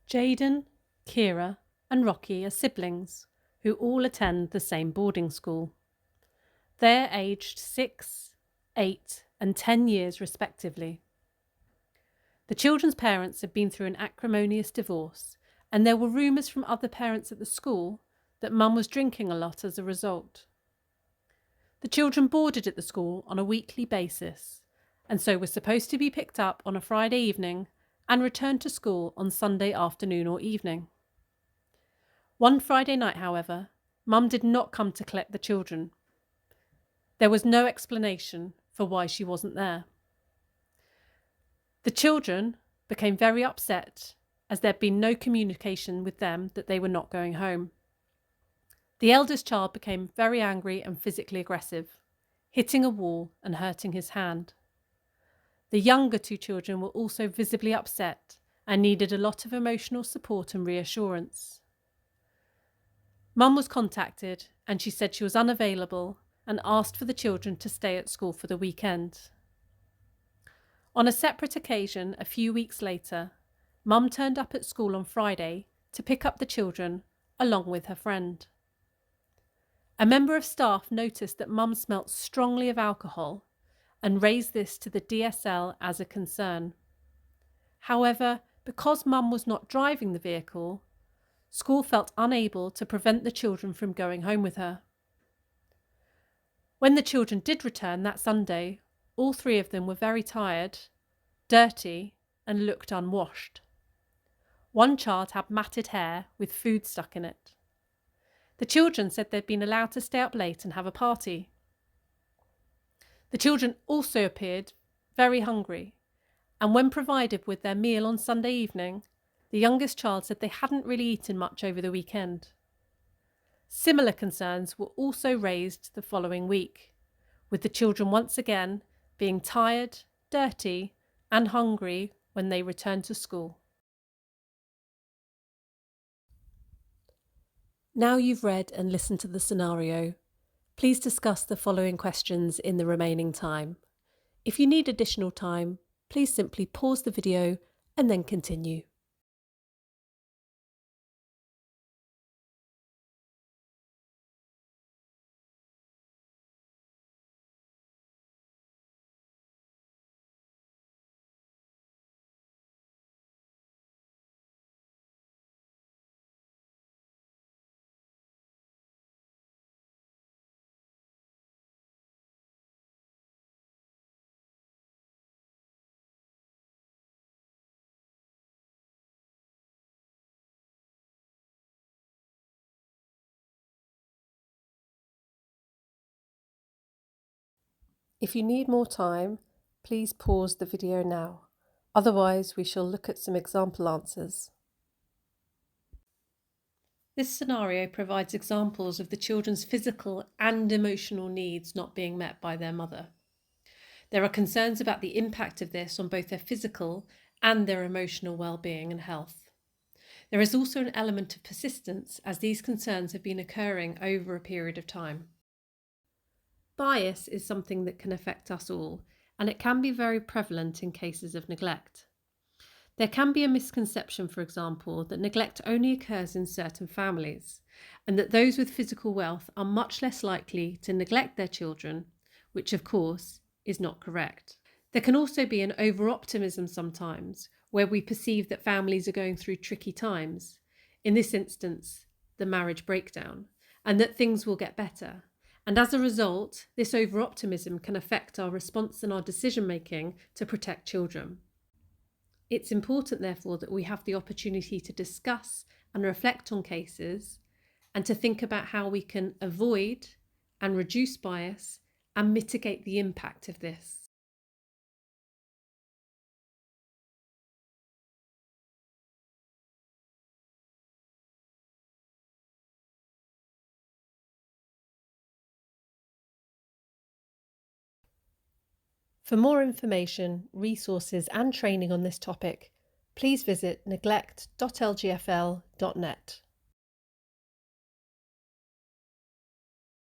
Jaden, Kira and Rocky are siblings who all attend the same boarding school. They're aged 6, 8 and 10 years respectively. The children's parents had been through an acrimonious divorce, and there were rumours from other parents at the school that Mum was drinking a lot as a result. The children boarded at the school on a weekly basis, and so were supposed to be picked up on a Friday evening and returned to school on Sunday afternoon or evening. One Friday night, however, Mum did not come to collect the children. There was no explanation for why she wasn't there. The children became very upset as there had been no communication with them that they were not going home. The eldest child became very angry and physically aggressive, hitting a wall and hurting his hand. The younger two children were also visibly upset and needed a lot of emotional support and reassurance. Mum was contacted and she said she was unavailable and asked for the children to stay at school for the weekend. On a separate occasion, a few weeks later, Mum turned up at school on Friday to pick up the children along with her friend. A member of staff noticed that Mum smelt strongly of alcohol and raised this to the DSL as a concern. However, because Mum was not driving the vehicle, school felt unable to prevent the children from going home with her. When the children did return that Sunday, all three of them were very tired, dirty, and looked unwashed. One child had matted hair with food stuck in it. The children said they'd been allowed to stay up late and have a party. The children also appeared very hungry, and when provided with their meal on Sunday evening, the youngest child said they hadn't really eaten much over the weekend. Similar concerns were also raised the following week, with the children once again being tired, dirty, and hungry when they returned to school. Now you've read and listened to the scenario, please discuss the following questions in the remaining time. If you need additional time, please simply pause the video and then continue. If you need more time, please pause the video now. Otherwise, we shall look at some example answers. This scenario provides examples of the children's physical and emotional needs not being met by their mother. There are concerns about the impact of this on both their physical and their emotional well-being and health. There is also an element of persistence as these concerns have been occurring over a period of time. Bias is something that can affect us all, and it can be very prevalent in cases of neglect. There can be a misconception, for example, that neglect only occurs in certain families, and that those with physical wealth are much less likely to neglect their children, which of course is not correct. There can also be an over-optimism sometimes, where we perceive that families are going through tricky times, in this instance, the marriage breakdown, and that things will get better. And as a result, this over-optimism can affect our response and our decision-making to protect children. It's important, therefore, that we have the opportunity to discuss and reflect on cases and to think about how we can avoid and reduce bias and mitigate the impact of this. For more information, resources and training on this topic, please visit neglect.lgfl.net.